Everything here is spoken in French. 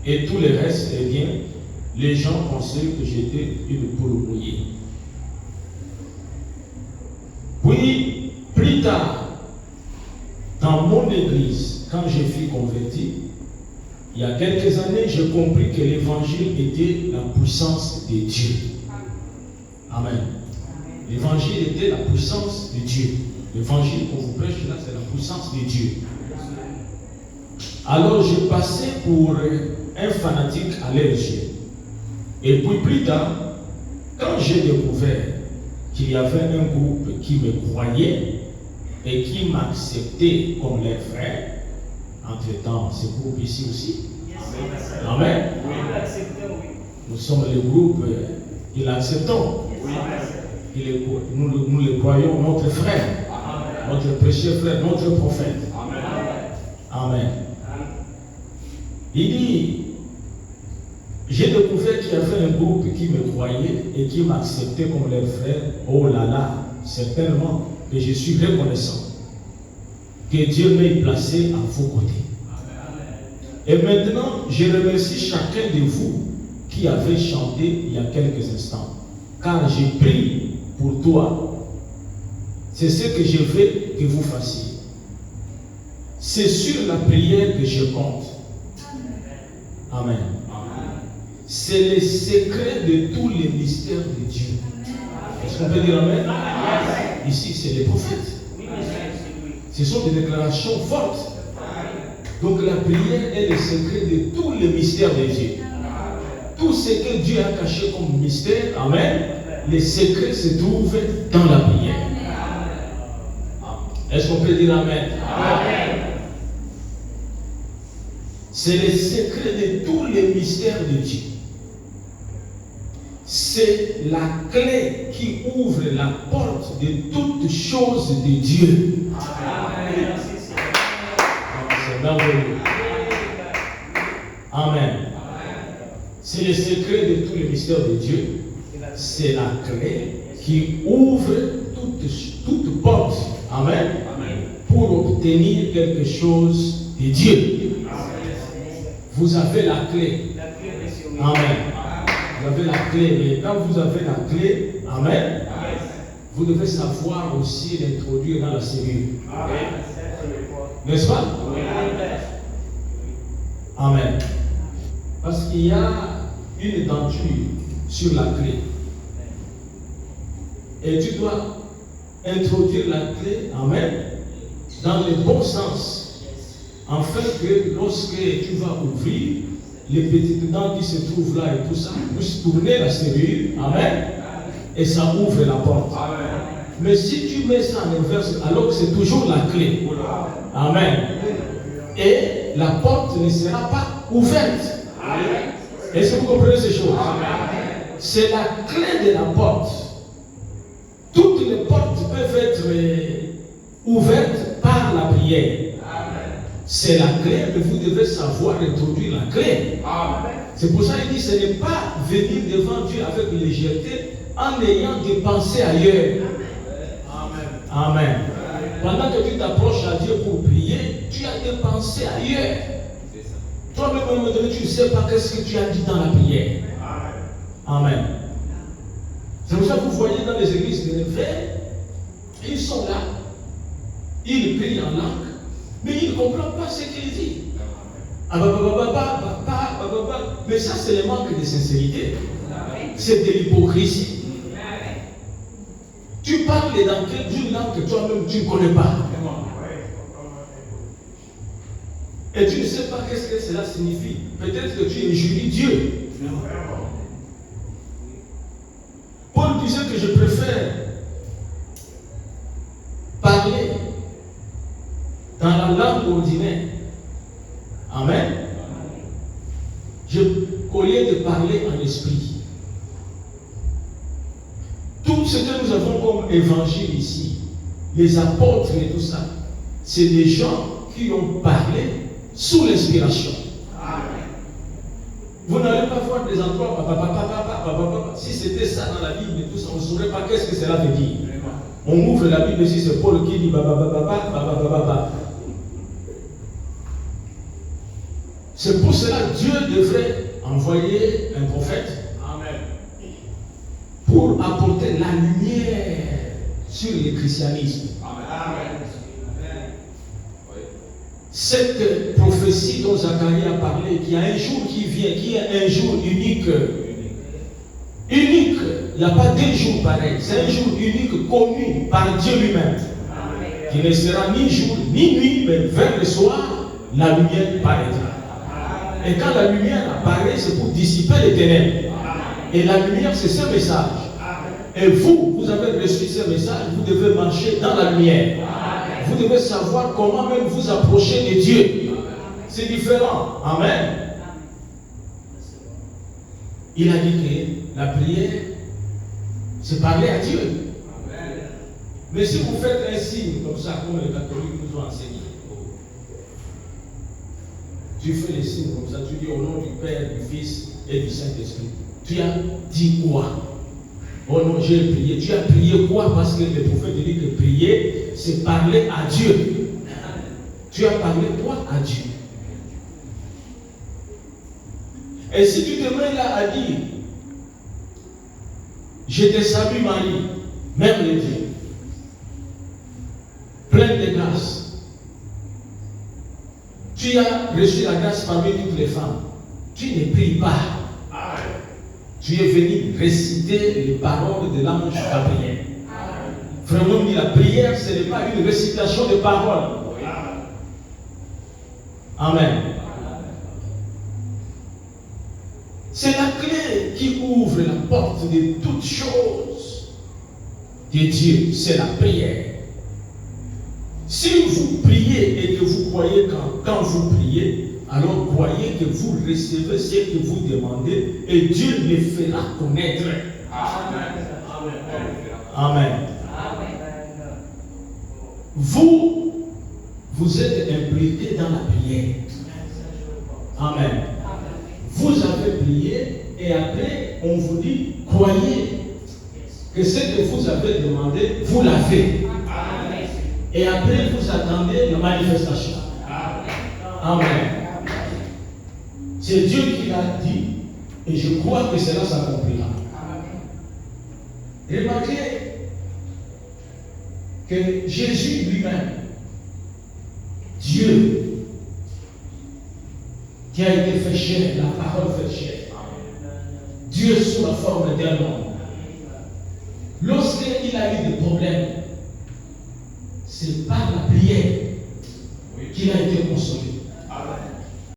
Et tout le reste, eh bien, les gens pensaient que j'étais une poule mouillée. Puis, plus tard, dans mon église, quand je fus converti, il y a quelques années, j'ai compris que l'évangile était la puissance de Dieu. Amen. L'évangile était la puissance de Dieu. L'évangile qu'on vous prêche là, c'est la puissance de Dieu. Alors, je passais pour un fanatique à l'RG. Et puis plus tard, quand j'ai découvert qu'il y avait un groupe qui me croyait et qui m'acceptait comme les frères, entre-temps, ce groupe ici aussi. Amen. Nous sommes le groupe, ils l'acceptons. Nous le croyons notre frère, notre précieux frère, notre prophète. Amen. Il dit, j'ai découvert qu'il y avait un groupe qui me croyait et qui m'acceptait comme les frères. Oh là là, certainement que je suis reconnaissant que Dieu m'ait placé à vos côtés. Et maintenant, je remercie chacun de vous qui avez chanté il y a quelques instants. Car j'ai prié pour toi. C'est ce que je veux que vous fassiez. C'est sur la prière que je compte. Amen. C'est le secret de tous les mystères de Dieu. Est-ce qu'on peut dire Amen? Ici, c'est les prophètes. Ce sont des déclarations fortes. Donc la prière est le secret de tous les mystères de Dieu. Tout ce que Dieu a caché comme mystère, Amen, les secrets se trouvent dans la prière. Est-ce qu'on peut dire Amen? Amen. C'est le secret de tous les mystères de Dieu. C'est la clé qui ouvre la porte de toutes choses de Dieu. Amen. C'est merveilleux. Amen. C'est le secret de tous les mystères de Dieu. C'est la clé qui ouvre toute porte. Amen. Pour obtenir quelque chose de Dieu. Vous avez la clé. Amen. Vous avez la clé. Mais quand vous avez la clé, Amen, vous devez savoir aussi l'introduire dans la cellule. N'est-ce pas? Amen. Parce qu'il y a une denture sur la clé. Et tu dois introduire la clé, Amen, dans le bon sens. Afin que lorsque tu vas ouvrir, les petites dents qui se trouvent là et tout ça, puissent tourner la serrure, Amen, et ça ouvre la porte. Amen. Mais si tu mets ça en inverse, alors que c'est toujours la clé, Amen, et la porte ne sera pas ouverte. Amen. Est-ce que vous comprenez ces choses? C'est la clé de la porte. Toutes les portes peuvent être ouvertes par la prière. C'est la clé, mais vous devez savoir introduire la clé. C'est pour ça qu'il dit, ce n'est pas venir devant Dieu avec légèreté en ayant des pensées ailleurs. Amen. Pendant que tu t'approches à Dieu pour prier, tu as des pensées ailleurs. Toi-même, à un moment donné, tu ne sais pas qu'est-ce que tu as dit dans la prière. Amen. C'est pour ça que vous voyez dans les églises de réveil, ils sont là, ils prient en langue, mais ils ne comprennent pas ce qu'il dit. Mais ça, c'est le manque de sincérité. C'est de l'hypocrisie. Tu parles d'une langue que toi-même tu ne connais pas. Et tu ne sais pas qu'est-ce que cela signifie. Peut-être que tu injuries Dieu. Paul disait que je préfère parler dans la langue ordinaire. Amen. Au lieu de parler en esprit. Tout ce que nous avons comme évangile ici, les apôtres et tout ça, c'est des gens qui ont parlé sous l'inspiration. Vous n'allez pas voir des endroits, si c'était ça dans la Bible et tout ça, on ne saurait pas qu'est-ce que cela veut dire. On ouvre la Bible ici, c'est Paul qui dit C'est pour cela que Dieu devrait envoyer un prophète. Amen. Pour apporter la lumière sur le christianisme. Amen. Cette prophétie dont Zacharie a parlé, qu'il y a un jour qui vient, qui est un jour unique. Unique. Il n'y a pas deux jours pareils. C'est un jour unique connu par Dieu lui-même. Qui ne sera ni jour ni nuit, mais vers le soir, la lumière paraîtra. Et quand la lumière apparaît, c'est pour dissiper les ténèbres. Et la lumière, c'est ce message. Et vous avez reçu ce message, vous devez marcher dans la lumière. Vous devez savoir comment même vous approcher de Dieu. C'est différent. Amen. Il a dit que la prière, c'est parler à Dieu. Mais si vous faites un signe comme ça, comme les catholiques nous ont enseigné, tu fais les signes comme ça, tu dis au nom du Père, du Fils et du Saint-Esprit. Tu as dit quoi? Oh non, j'ai prié. Tu as prié quoi? Parce que le prophète dit que prier, c'est parler à Dieu. Tu as parlé quoi à Dieu? Et si tu te mets là à dire, je te salue Marie, Mère de Dieu, pleine de grâce. Tu as reçu la grâce parmi toutes les femmes. Tu ne pries pas. Tu es venu réciter les paroles de l'ange Gabriel. Vraiment, la prière, ce n'est pas une récitation de paroles. Amen. C'est la clé qui ouvre la porte de toutes choses de Dieu. C'est la prière. Si vous priez et que vous croyez quand vous priez, alors croyez que vous recevez ce que vous demandez et Dieu le fera connaître. Amen. Amen. Vous êtes impliqué dans la prière. Amen. Vous avez prié et après on vous dit, croyez que ce que vous avez demandé, vous l'avez. Et après vous attendez la manifestation. Amen. C'est Dieu qui l'a dit et je crois que cela s'accomplira. Remarquez que Jésus lui-même, Dieu, qui a été fait chair, la parole fait chair, Dieu sous la forme d'un homme, lorsqu'il a eu des problèmes, c'est par la prière qu'il a été consolé.